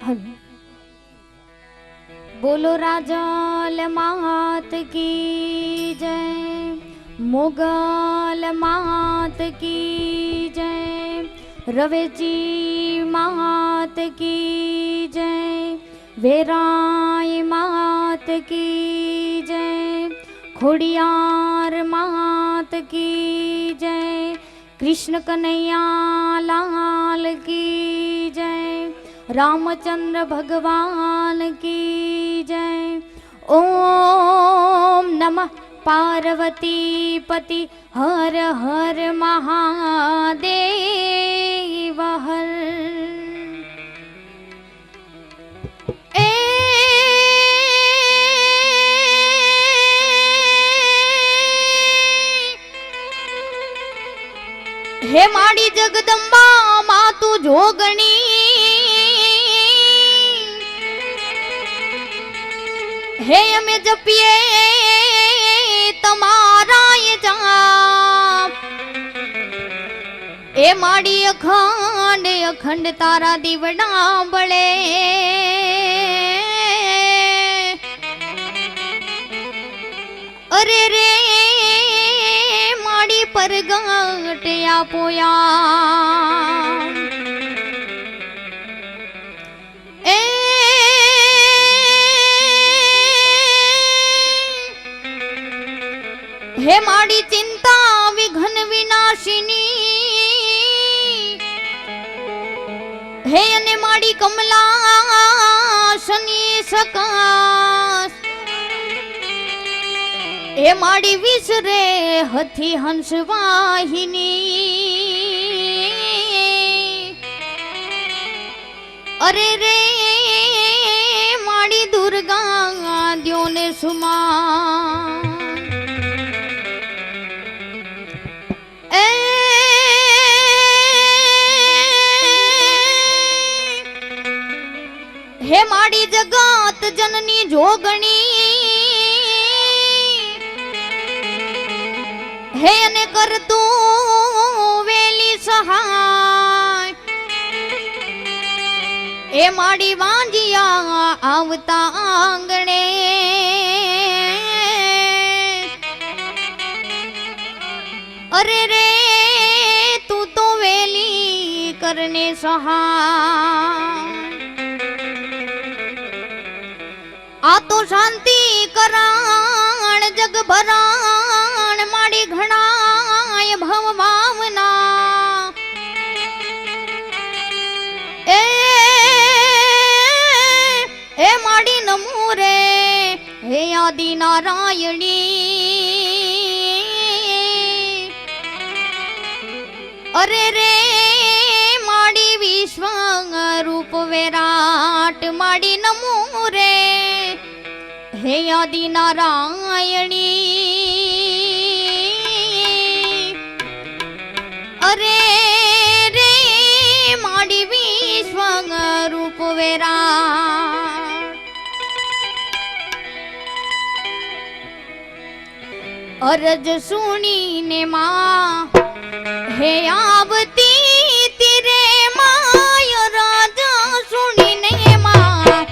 Hello. बोलो राजल मात की जय, मुगल मात की जय, रवेची मात की जय, वेराई मात की जय, खोडियार मात की जय, कृष्ण कन्हैया लाल की जय, रामचंद्र भगवान की जय। ओम नमः पार्वती पति हर हर महादेव हर। हे माड़ी जगदम्बा मातु जोगणी, हे अमे जपिए तमारा ये जाप, ए माड़ी अखंड अखंड तारा दीवड़ा बड़े, अरे रे माड़ी परगट या पोया, हे माड़ी चिंता विघ्न विनाशिनी, हे अने माड़ी कमला शनि सकाश, हे माड़ी विसरे हथी हंस वाहिनी, अरे रे माड़ी दुर्गा द्यो ने सुमा, हे माड़ी जगत जननी जोगणी, हे अने कर तू वेली सहाय, ए माड़ी वांजिया आवता आंगणे, अरे रे तू तो वेली करने सहाय, आ तो शांति कराण जग भराण माड़ी घणाय भव भावना, ए माड़ी नमो रे हे आदि नारायणी, अरे रे माड़ी विश्व रूप विराट माड़ी नमो रे हे आदि नारायणी, अरे रे माड़ी विश्व रूप विराट, अरज सुनी ने माँ हे आवती तेरे माय, राजा सुनी ने माँ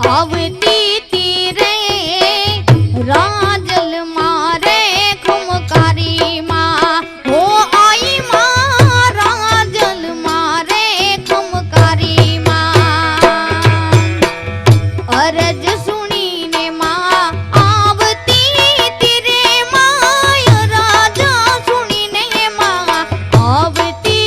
आवती तेरे, राजल मारे खुमकारी माँ, हो आई माँ राजल मारे खुमकारी माँ, अरज सुनी ने माँ आवती तेरे माय, राजा सुनी ने माँ आवती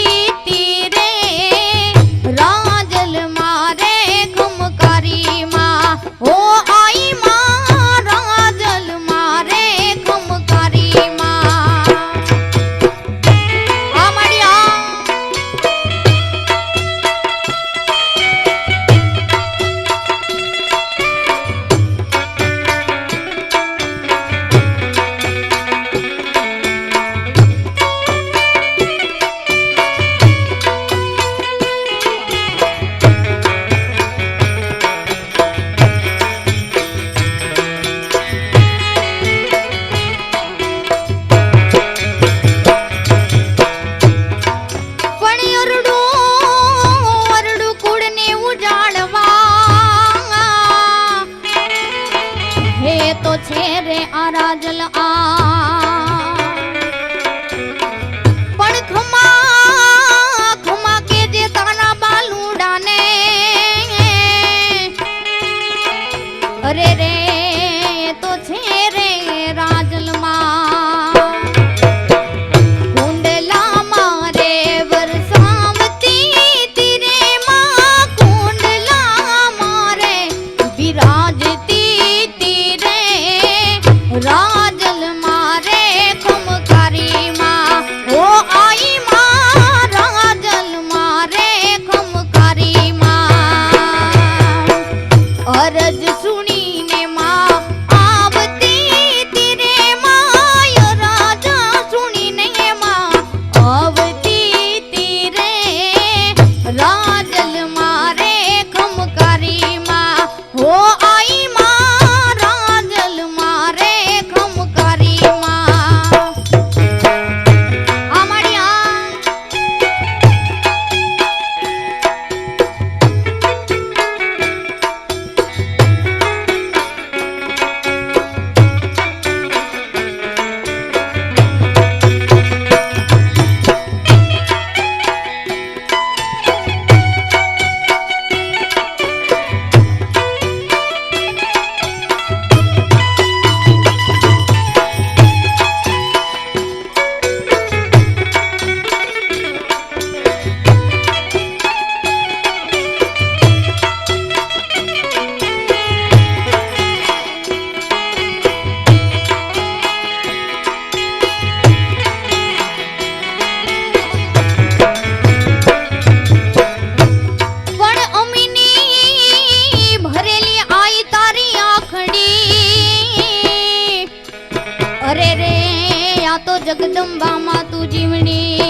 જગદંબામાં તું જીવણી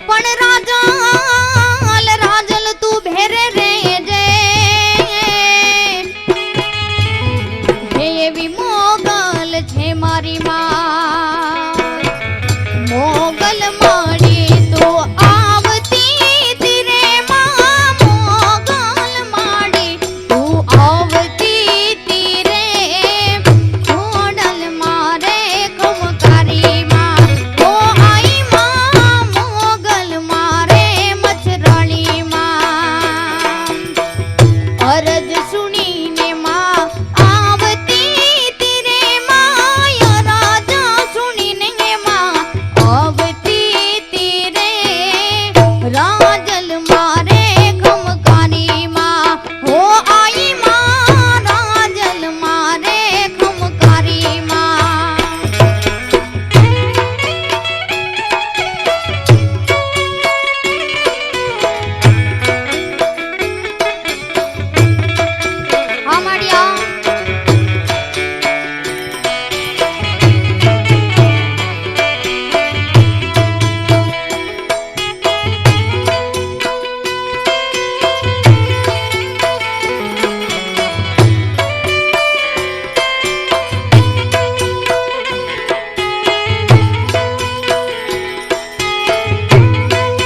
પણ રાજલ તું ભેરે રેજે હે એવી મોગલ છે મારી માં મોગલ મળી તું આવતી તીરે માં મોગલ મળી તું આવતી તીરે ખોડલ મારે ખમકારી માં ઓ આઈ માં મોગલ મારે મચરાળી માં અરજ સુણીને માં આવતી તીરે માં રાજા સુણીને માં આવતી તીરે રાજલ મારે ખમકારી માં હો આઈ માં રાજલ મારે ખમકારી માં હા માળિયા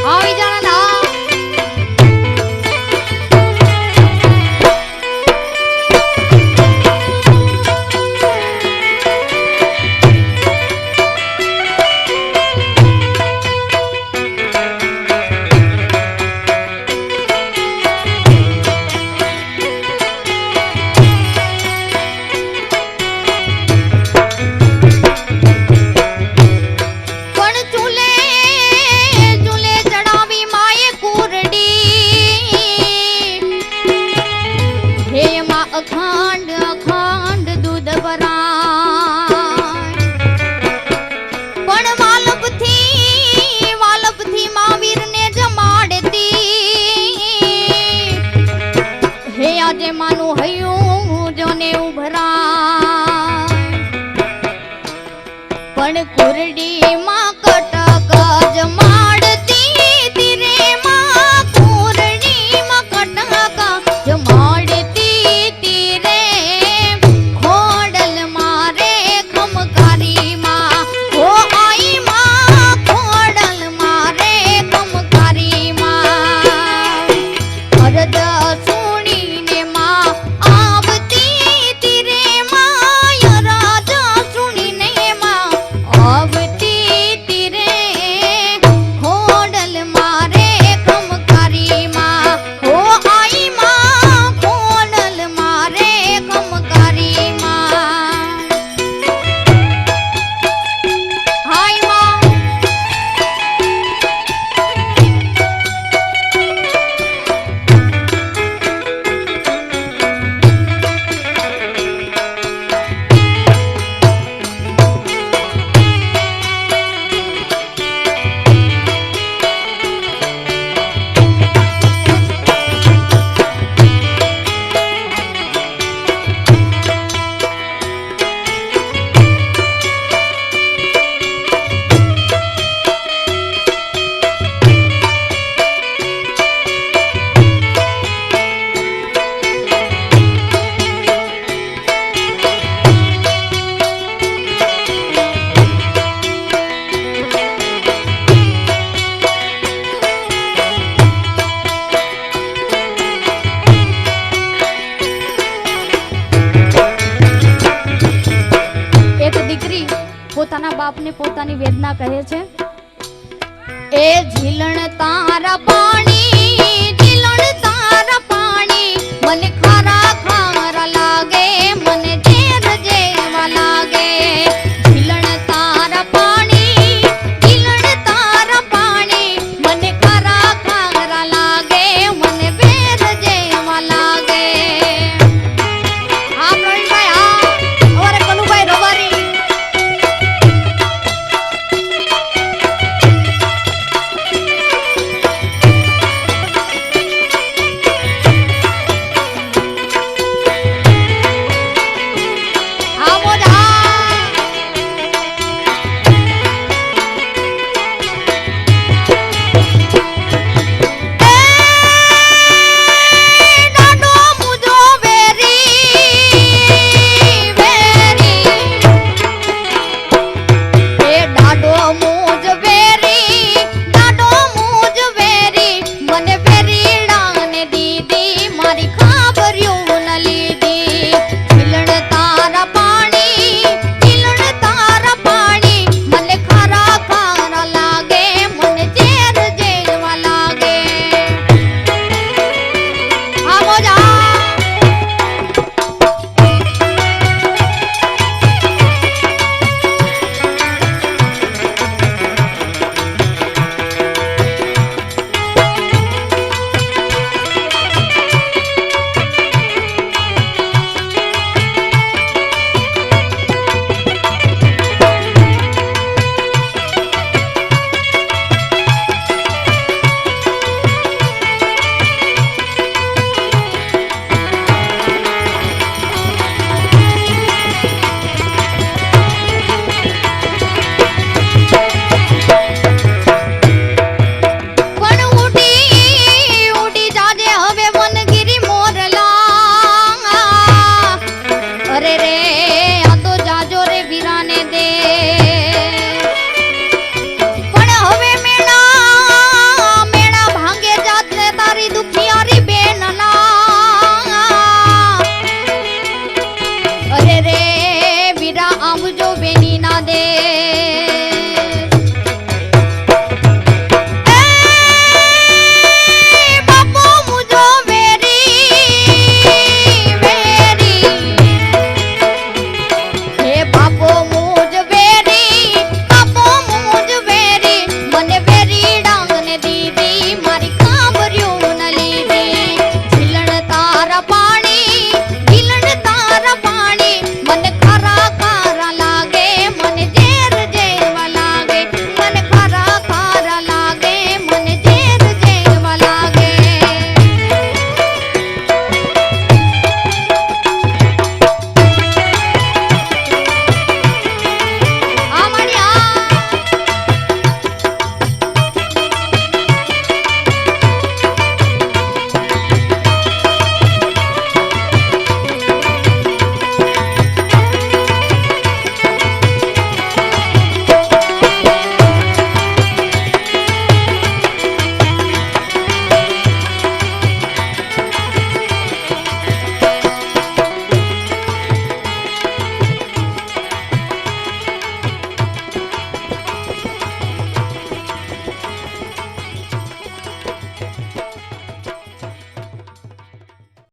આવી જાણા ના પણ ચૂલે ચૂલે ચડાવી માએ કુરડી હે માં અખંડ અખંડ દૂધ ભરાય પણ વાલપથી મહાવીરને જમાડતી હે આજે માનું હૈયું જોને ઉભરાય પણ કુરડી માં કટક જમાડતી તીરે માં કુરડી માં કટક જમાડતી તીરે ખોડલ મારે ખમકારી માં હો આઈ માં ખોડલ મારે ખમકારી માં અરજ સુણીને માં આવતી તીરે માં રાજા સુણીને માં આવતી તીરે ખોડલ મારે ખમકારી માં હો આઈ માં ખોડલ મારે ખમકારી માં હાય માં એક દીકરી પોતાના બાપને પોતાની વેદના કહે છે એ ઝીલણ તારા પાણી